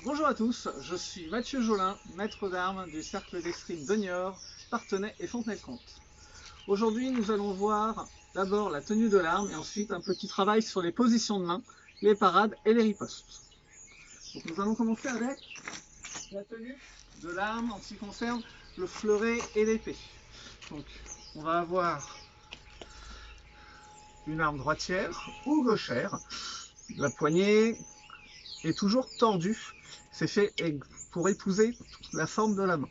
Bonjour à tous, je suis Mathieu Jolin, maître d'armes du cercle d'escrime de Niort, Parthenay et Fontenay-le-Comte. Aujourd'hui, nous allons voir d'abord la tenue de l'arme et ensuite un petit travail sur les positions de main, les parades et les ripostes. Donc, nous allons commencer avec la tenue de l'arme en ce qui concerne le fleuret et l'épée. Donc, on va avoir une arme droitière ou gauchère. La poignée est toujours tordue. C'est fait pour épouser la forme de la main.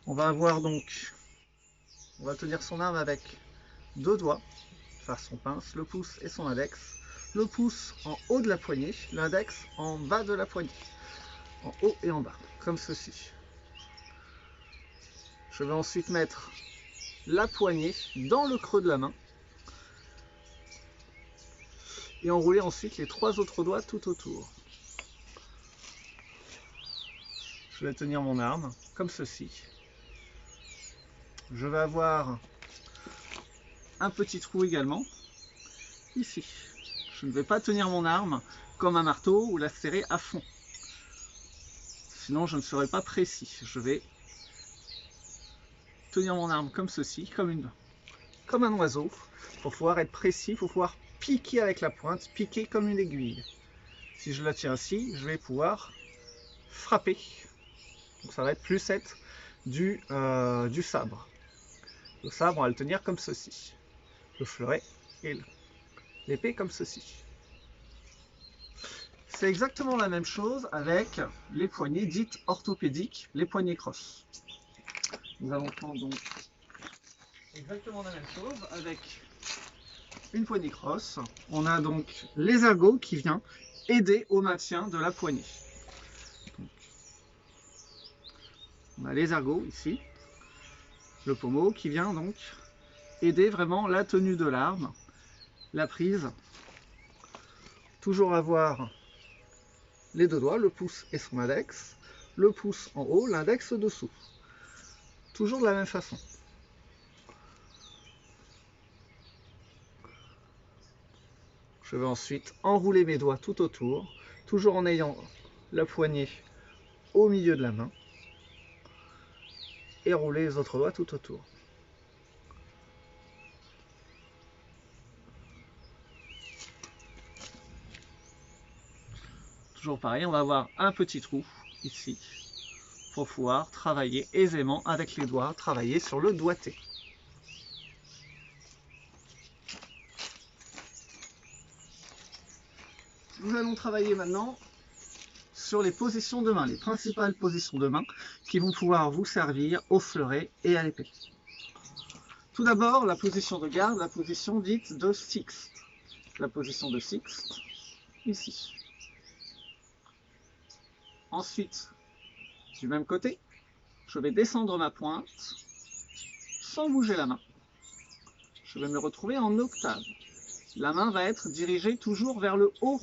On va tenir son arme avec deux doigts, faire son pince, le pouce et son index. Le pouce en haut de la poignée, l'index en bas de la poignée, en haut et en bas, comme ceci. Je vais ensuite mettre la poignée dans le creux de la main et enrouler ensuite les trois autres doigts tout autour. Je vais tenir mon arme comme ceci. Je vais avoir un petit trou également ici. Je ne vais pas tenir mon arme comme un marteau ou la serrer à fond. Sinon, je ne serai pas précis. Je vais tenir mon arme comme ceci, comme un oiseau, pour pouvoir être précis, pour pouvoir piquer avec la pointe, piquer comme une aiguille. Si je la tiens ainsi, je vais pouvoir frapper. Donc ça va être plus être du sabre. Le sabre, on va le tenir comme ceci. Le fleuret et l'épée comme ceci. C'est exactement la même chose avec les poignées dites orthopédiques, les poignées cross. Nous allons prendre donc exactement la même chose avec une poignée cross. On a donc l'esergot qui vient aider au maintien de la poignée. Donc, on a l'esergot ici, le pommeau qui vient donc aider vraiment la tenue de l'arme, la prise. Toujours avoir les deux doigts, le pouce et son index, le pouce en haut, l'index dessous. Toujours de la même façon. Je vais ensuite enrouler mes doigts tout autour, toujours en ayant la poignée au milieu de la main, et rouler les autres doigts tout autour. Toujours pareil, on va avoir un petit trou ici pour pouvoir travailler aisément avec les doigts, travailler sur le doigté. Nous allons travailler maintenant sur les positions de main, les principales positions de main qui vont pouvoir vous servir au fleuret et à l'épée. Tout d'abord, la position de garde, la position dite de sixte. La position de sixte, ici. Ensuite, du même côté, je vais descendre ma pointe sans bouger la main. Je vais me retrouver en octave. La main va être dirigée toujours vers le haut,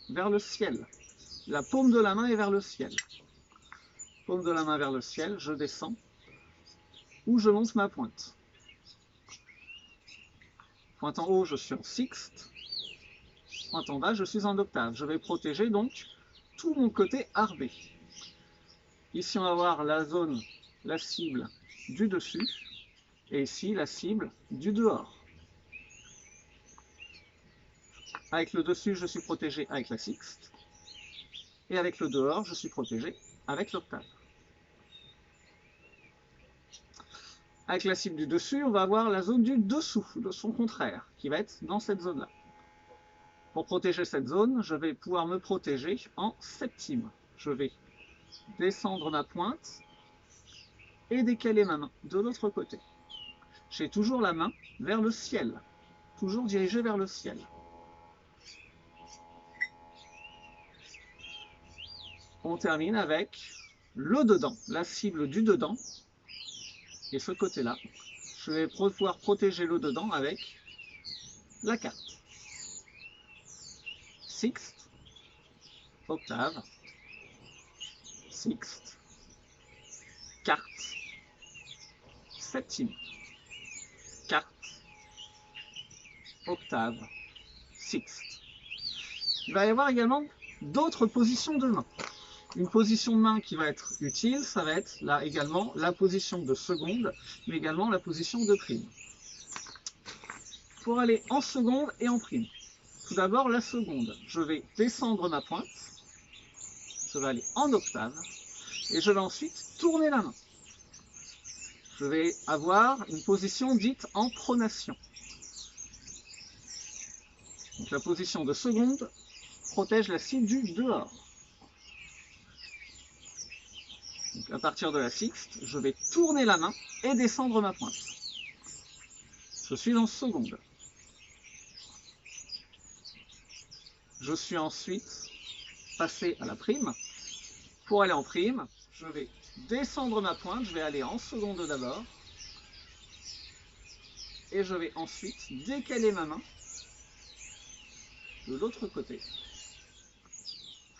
vers le ciel. La paume de la main est vers le ciel. Paume de la main vers le ciel, je descends ou je monte ma pointe. Pointe en haut, je suis en sixte. Pointe en bas, je suis en octave. Je vais protéger donc tout mon côté arbé. Ici, on va voir la zone, la cible du dessus, et ici, la cible du dehors. Avec le dessus, je suis protégé avec la sixte, et avec le dehors, je suis protégé avec l'octave. Avec la cible du dessus, on va avoir la zone du dessous, de son contraire, qui va être dans cette zone-là. Pour protéger cette zone, je vais pouvoir me protéger en septime. Je vais descendre ma pointe et décaler ma main de l'autre côté. J'ai toujours la main vers le ciel, toujours dirigée vers le ciel. On termine avec le dedans, la cible du dedans, et ce côté-là. Je vais pouvoir protéger le dedans avec la carte. Sixte, octave, sixte, quarte, septime, quarte, octave, sixte. Il va y avoir également d'autres positions de main. Une position de main qui va être utile, ça va être là également la position de seconde, mais également la position de prime. Pour aller en seconde et en prime, tout d'abord la seconde, je vais descendre ma pointe, je vais aller en octave, et je vais ensuite tourner la main. Je vais avoir une position dite en pronation. Donc la position de seconde protège la scie du dehors. Donc à partir de la sixte, je vais tourner la main et descendre ma pointe. Je suis en seconde. Je suis ensuite passé à la prime. Pour aller en prime, je vais descendre ma pointe, je vais aller en seconde d'abord. Et je vais ensuite décaler ma main de l'autre côté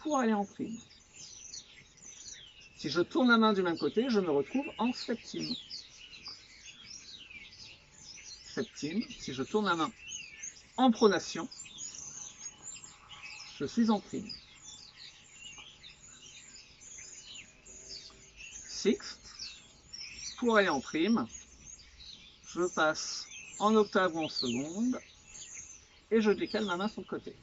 pour aller en prime. Si je tourne la main du même côté, je me retrouve en septime. Septime, si je tourne la main en pronation, je suis en prime. Sixte, pour aller en prime, je passe en octave ou en seconde et je décale ma main sur le côté.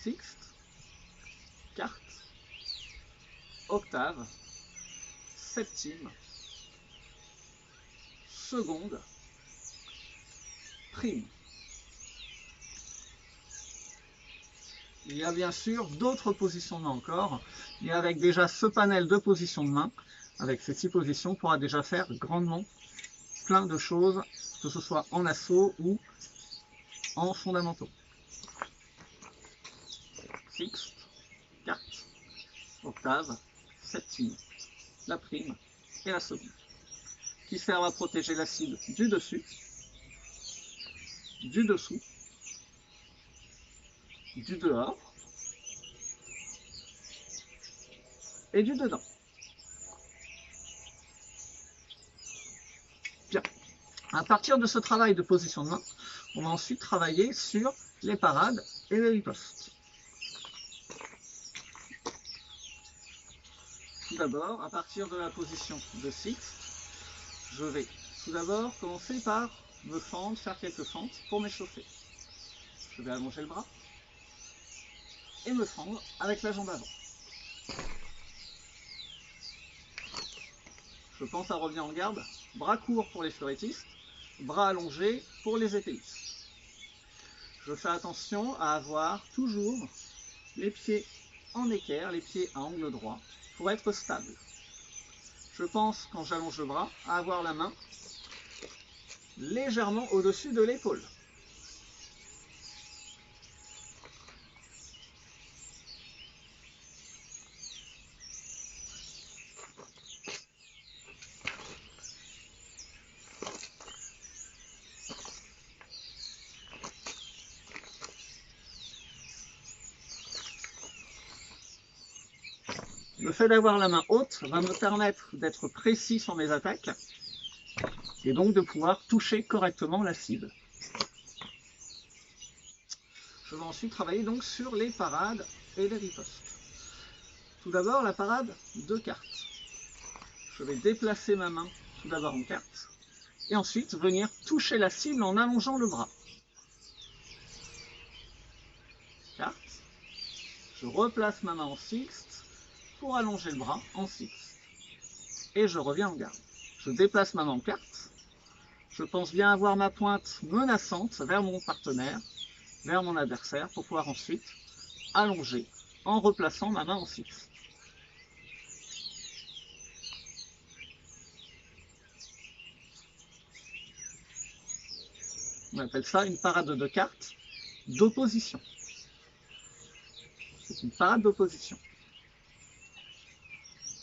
Sixte, quarte, octave, septime, seconde, prime. Il y a bien sûr d'autres positions de main encore, et avec déjà ce panel de positions de main, avec ces 6 positions, on pourra déjà faire grandement plein de choses, que ce soit en assaut ou en fondamentaux. Sixte, quarte, octave, septime, la prime et la seconde, qui servent à protéger la cible du dessus, du dessous, du dehors et du dedans. Bien. À partir de ce travail de position de main, on va ensuite travailler sur les parades et les ripostes. Tout d'abord, à partir de la position de sixte, je vais tout d'abord commencer par me fendre, faire quelques fentes pour m'échauffer. Je vais allonger le bras et me fendre avec la jambe avant. Je pense à revenir en garde, bras courts pour les fleurettistes, bras allongés pour les épéistes. Je fais attention à avoir toujours les pieds en équerre, les pieds à angle droit, pour être stable. Je pense, quand j'allonge le bras, à avoir la main légèrement au-dessus de l'épaule. Le fait d'avoir la main haute va me permettre d'être précis sur mes attaques et donc de pouvoir toucher correctement la cible. Je vais ensuite travailler donc sur les parades et les ripostes. Tout d'abord, la parade de cartes. Je vais déplacer ma main tout d'abord en carte et ensuite venir toucher la cible en allongeant le bras. Carte. Je replace ma main en sixte pour allonger le bras en sixte. Et je reviens en garde. Je déplace ma main en carte. Je pense bien avoir ma pointe menaçante vers mon partenaire, vers mon adversaire, pour pouvoir ensuite allonger en replaçant ma main en sixte. On appelle ça une parade de cartes d'opposition. C'est une parade d'opposition.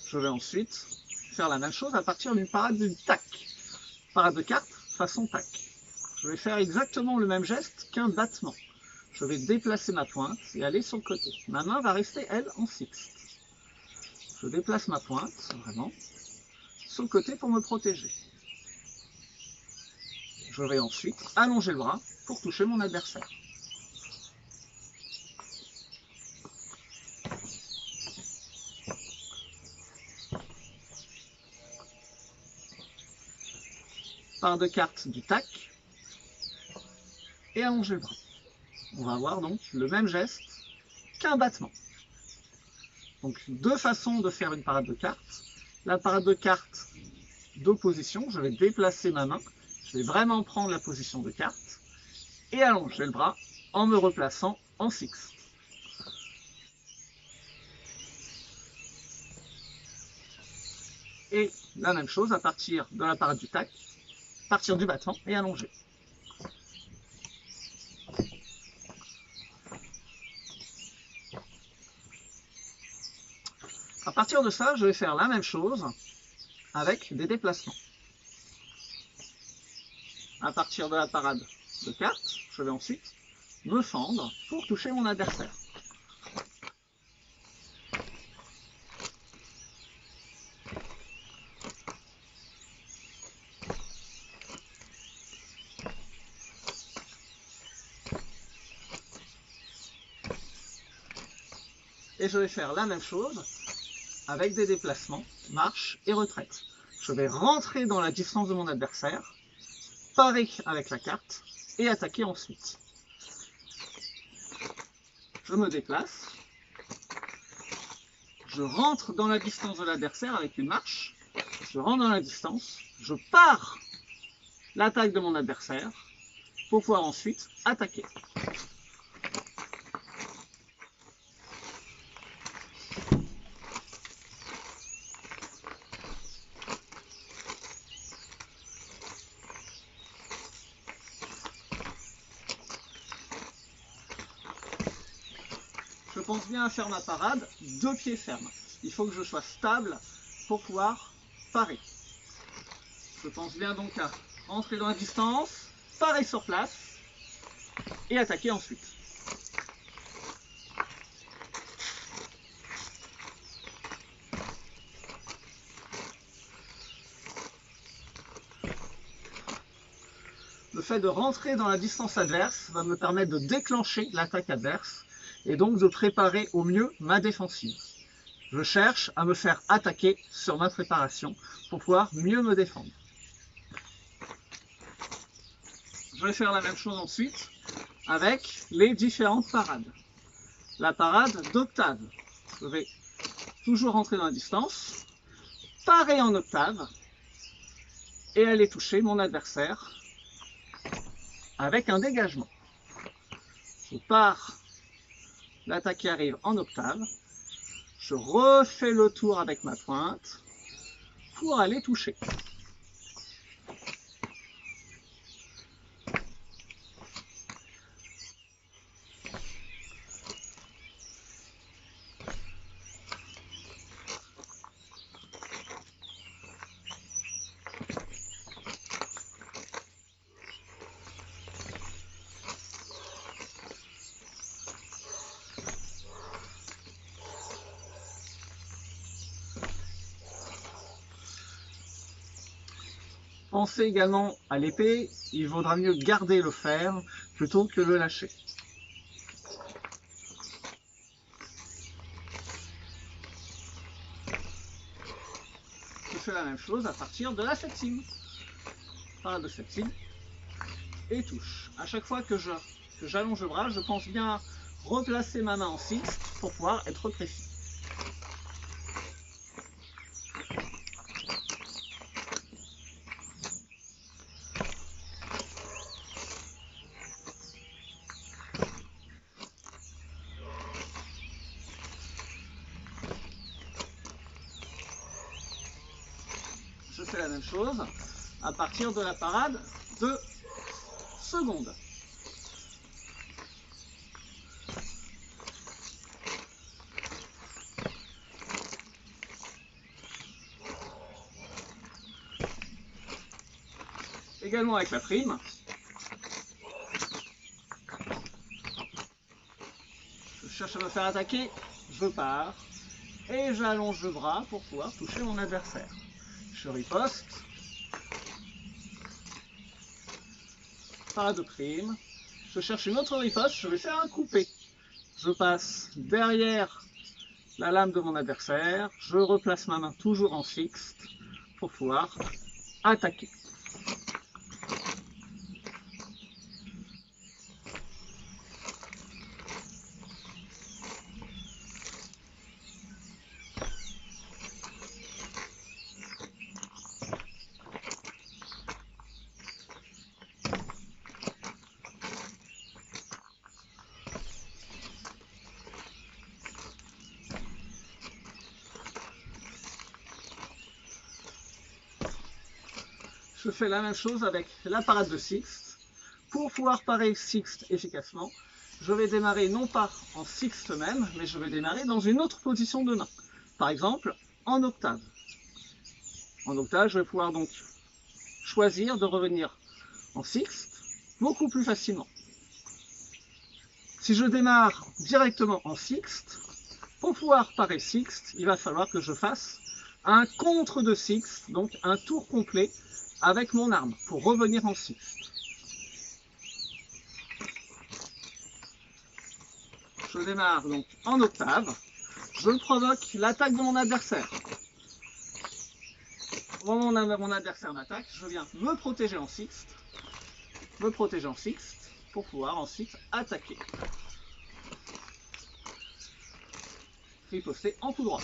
Je vais ensuite faire la même chose à partir d'une parade d'une tac. Parade de cartes façon tac. Je vais faire exactement le même geste qu'un battement. Je vais déplacer ma pointe et aller sur le côté. Ma main va rester, elle, en sixte. Je déplace ma pointe, vraiment, sur le côté pour me protéger. Je vais ensuite allonger le bras pour toucher mon adversaire. Parade de cartes du tac et allonger le bras. On va avoir donc le même geste qu'un battement. Donc deux façons de faire une parade de cartes. La parade de cartes d'opposition, je vais déplacer ma main, je vais vraiment prendre la position de carte et allonger le bras en me replaçant en fixe. Et la même chose à partir de la parade du tac, partir du battement et allonger. À partir de ça, je vais faire la même chose avec des déplacements. À partir de la parade de cartes, je vais ensuite me fendre pour toucher mon adversaire. Et je vais faire la même chose avec des déplacements, marche et retraite. Je vais rentrer dans la distance de mon adversaire, parer avec la carte et attaquer ensuite. Je me déplace, je rentre dans la distance de l'adversaire avec une marche, je rentre dans la distance, je pars l'attaque de mon adversaire pour pouvoir ensuite attaquer. Je pense bien à faire ma parade, deux pieds fermes. Il faut que je sois stable pour pouvoir parer. Je pense bien donc à rentrer dans la distance, parer sur place et attaquer ensuite. Le fait de rentrer dans la distance adverse va me permettre de déclencher l'attaque adverse et donc de préparer au mieux ma défensive. Je cherche à me faire attaquer sur ma préparation pour pouvoir mieux me défendre. Je vais faire la même chose ensuite avec les différentes parades. La parade d'octave. Je vais toujours rentrer dans la distance, parer en octave et aller toucher mon adversaire avec un dégagement. Je pars, l'attaque qui arrive en octave, je refais le tour avec ma pointe pour aller toucher. Pensez également à l'épée, il vaudra mieux garder le fer plutôt que le lâcher. Je fais la même chose à partir de la septime. Parade de septime et touche. À chaque fois que j'allonge le bras, je pense bien replacer ma main en fixe pour pouvoir être précis. Je fais la même chose à partir de la parade de seconde. Également avec la prime. Je cherche à me faire attaquer, je pars et j'allonge le bras pour pouvoir toucher mon adversaire. Je riposte. Parade de prime. Je cherche une autre riposte, je vais faire un coupé. Je passe derrière la lame de mon adversaire, je replace ma main toujours en fixe pour pouvoir attaquer. Je fais la même chose avec la parade de sixte. Pour pouvoir parer sixte efficacement, je vais démarrer non pas en sixte même, mais je vais démarrer dans une autre position de main. Par exemple, en octave. En octave, je vais pouvoir donc choisir de revenir en sixte beaucoup plus facilement. Si je démarre directement en sixte, pour pouvoir parer sixte, il va falloir que je fasse un contre de sixte, donc un tour complet avec mon arme pour revenir en sixte. Je démarre donc en octave, je provoque l'attaque de mon adversaire. Au moment où mon adversaire m'attaque, je viens me protéger en sixte pour pouvoir ensuite attaquer. Riposter en tout droit.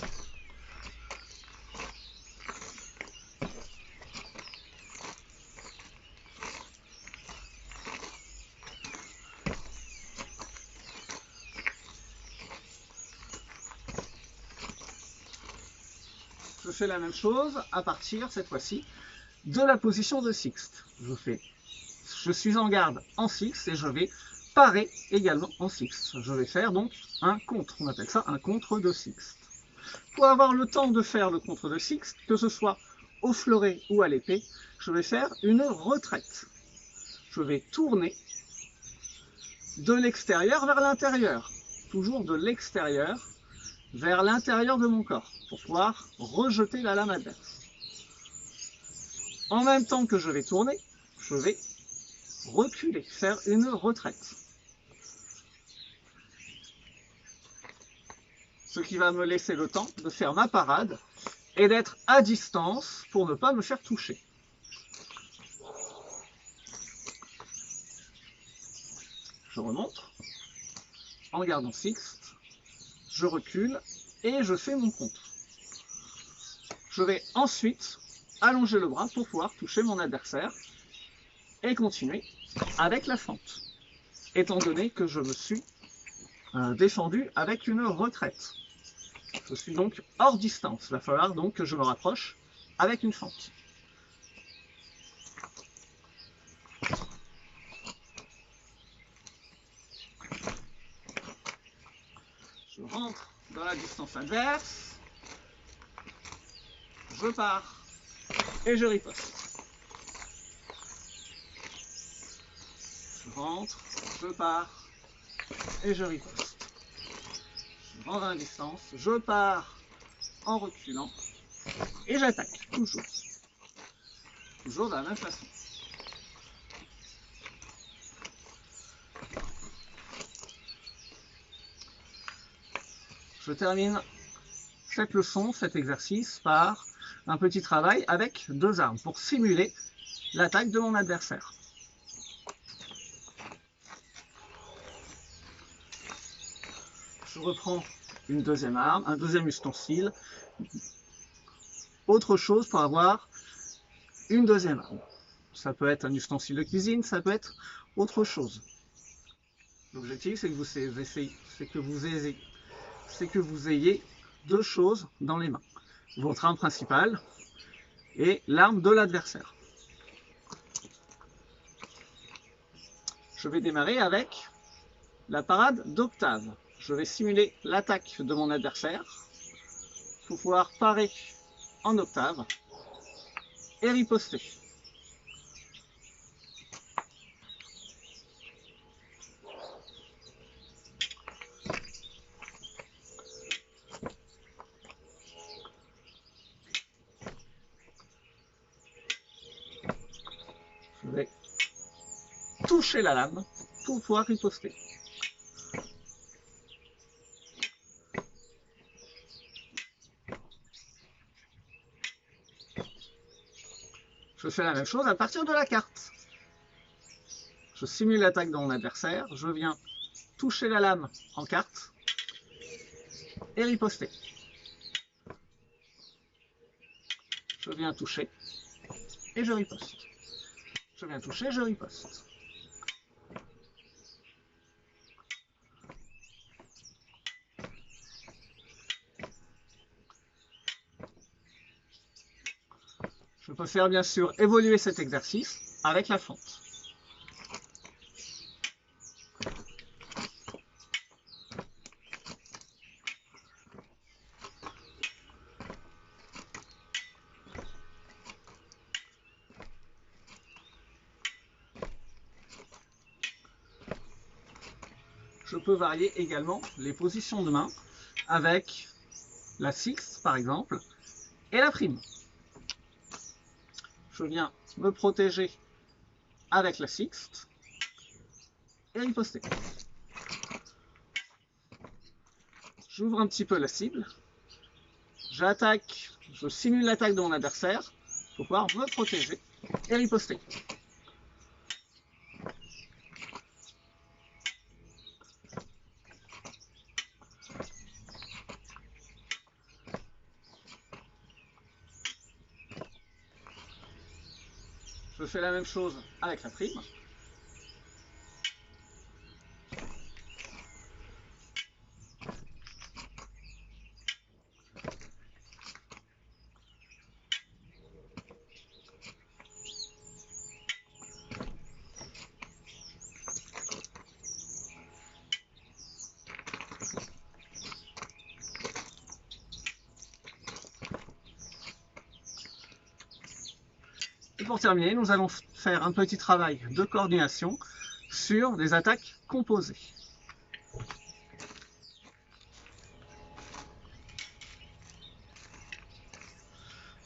Je fais la même chose à partir, cette fois-ci, de la position de sixte. Je suis en garde en sixte et je vais parer également en sixte. Je vais faire donc un contre, on appelle ça un contre de sixte. Pour avoir le temps de faire le contre de sixte, que ce soit au fleuret ou à l'épée, je vais faire une retraite. Je vais tourner de l'extérieur vers l'intérieur, toujours de l'extérieur vers l'intérieur de mon corps, pour pouvoir rejeter la lame adverse. En même temps que je vais tourner, je vais reculer, faire une retraite. Ce qui va me laisser le temps de faire ma parade et d'être à distance pour ne pas me faire toucher. Je remonte, en gardant sixte, je recule et je fais mon contre. Je vais ensuite allonger le bras pour pouvoir toucher mon adversaire et continuer avec la fente, étant donné que je me suis défendu avec une retraite. Je suis donc hors distance, il va falloir donc que je me rapproche avec une fente. Je rentre dans la distance adverse, je pars et je riposte. Je rentre, je pars et je riposte. Je rentre dans la distance, je pars en reculant et j'attaque, toujours. Toujours de la même façon. Je termine cette leçon, cet exercice, par un petit travail avec deux armes pour simuler l'attaque de mon adversaire. Je reprends une deuxième arme, un deuxième ustensile, autre chose pour avoir une deuxième arme. Ça peut être un ustensile de cuisine, ça peut être autre chose. L'objectif, c'est que vous ayez deux choses dans les mains. Votre arme principale et l'arme de l'adversaire. Je vais démarrer avec la parade d'octave. Je vais simuler l'attaque de mon adversaire pour pouvoir parer en octave et riposter. Je vais toucher la lame pour pouvoir riposter. Je fais la même chose à partir de la carte. Je simule l'attaque de mon adversaire, je viens toucher la lame en carte et riposter. Je viens toucher et je riposte. Je viens toucher, je riposte. Je peut faire bien sûr évoluer cet exercice avec la fente. Je peux varier également les positions de main avec la sixte par exemple et la prime. Je viens me protéger avec la sixte et riposter. J'ouvre un petit peu la cible, j'attaque, je simule l'attaque de mon adversaire pour pouvoir me protéger et riposter. Je fais la même chose avec la prime. Et pour terminer, nous allons faire un petit travail de coordination sur des attaques composées.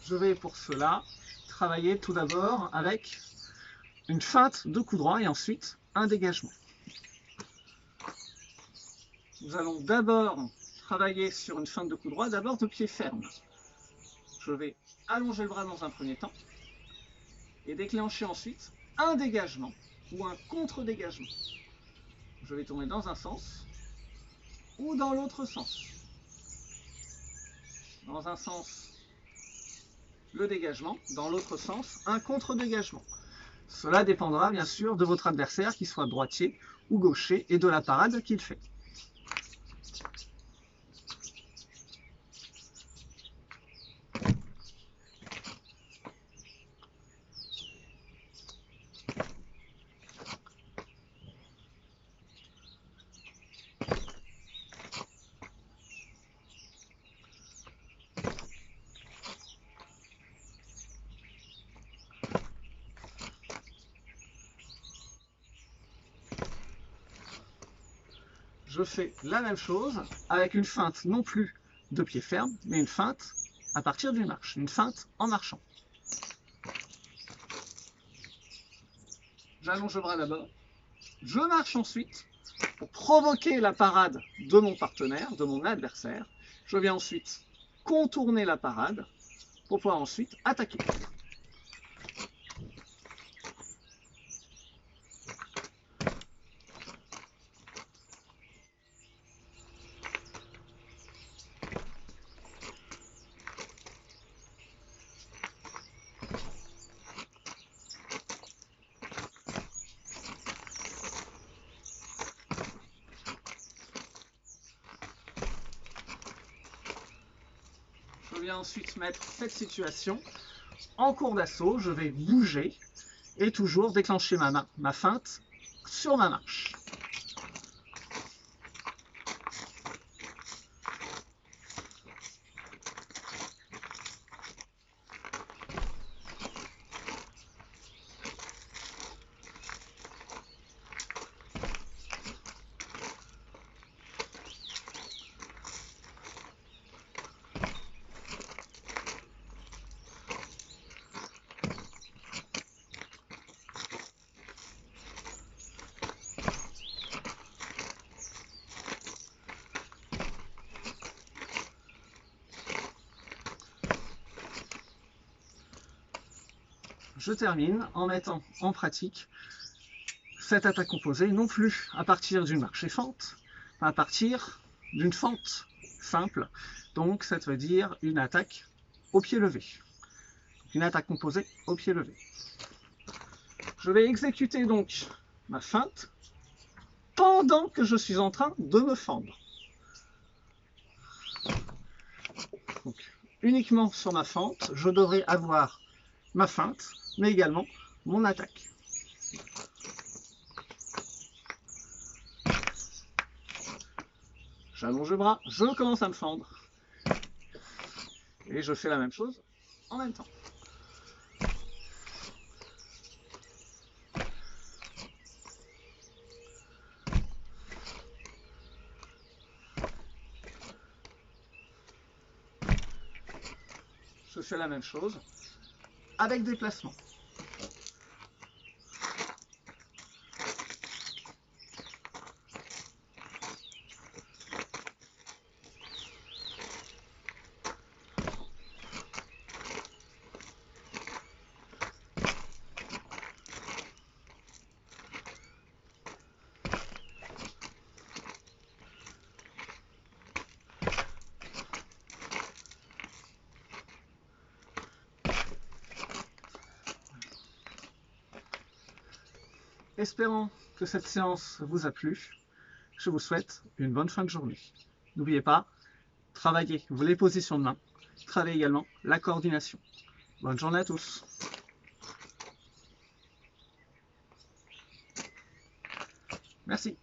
Je vais pour cela travailler tout d'abord avec une feinte de coup droit et ensuite un dégagement. Nous allons d'abord travailler sur une feinte de coup droit, d'abord de pied ferme. Je vais allonger le bras dans un premier temps et déclencher ensuite un dégagement ou un contre-dégagement. Je vais tourner dans un sens ou dans l'autre sens. Dans un sens, le dégagement, dans l'autre sens, un contre-dégagement. Cela dépendra bien sûr de votre adversaire, qu'il soit droitier ou gaucher, et de la parade qu'il fait. Je fais la même chose avec une feinte non plus de pied ferme, mais une feinte à partir d'une marche, une feinte en marchant. J'allonge le bras d'abord, je marche ensuite pour provoquer la parade de mon partenaire, de mon adversaire. Je viens ensuite contourner la parade pour pouvoir ensuite attaquer. Je viens ensuite mettre cette situation en cours d'assaut. Je vais bouger et toujours déclencher ma feinte sur ma marche. Je termine en mettant en pratique cette attaque composée, non plus à partir d'une marche et fente, mais à partir d'une fente simple. Donc, ça veut dire une attaque au pied levé. Une attaque composée au pied levé. Je vais exécuter donc ma feinte pendant que je suis en train de me fendre. Donc, uniquement sur ma fente, je devrais avoir ma feinte, mais également mon attaque. J'allonge le bras, je commence à me fendre. Et je fais la même chose en même temps. Je fais la même chose avec des placements. Espérant que cette séance vous a plu, je vous souhaite une bonne fin de journée. N'oubliez pas, travaillez les positions de main, travaillez également la coordination. Bonne journée à tous. Merci.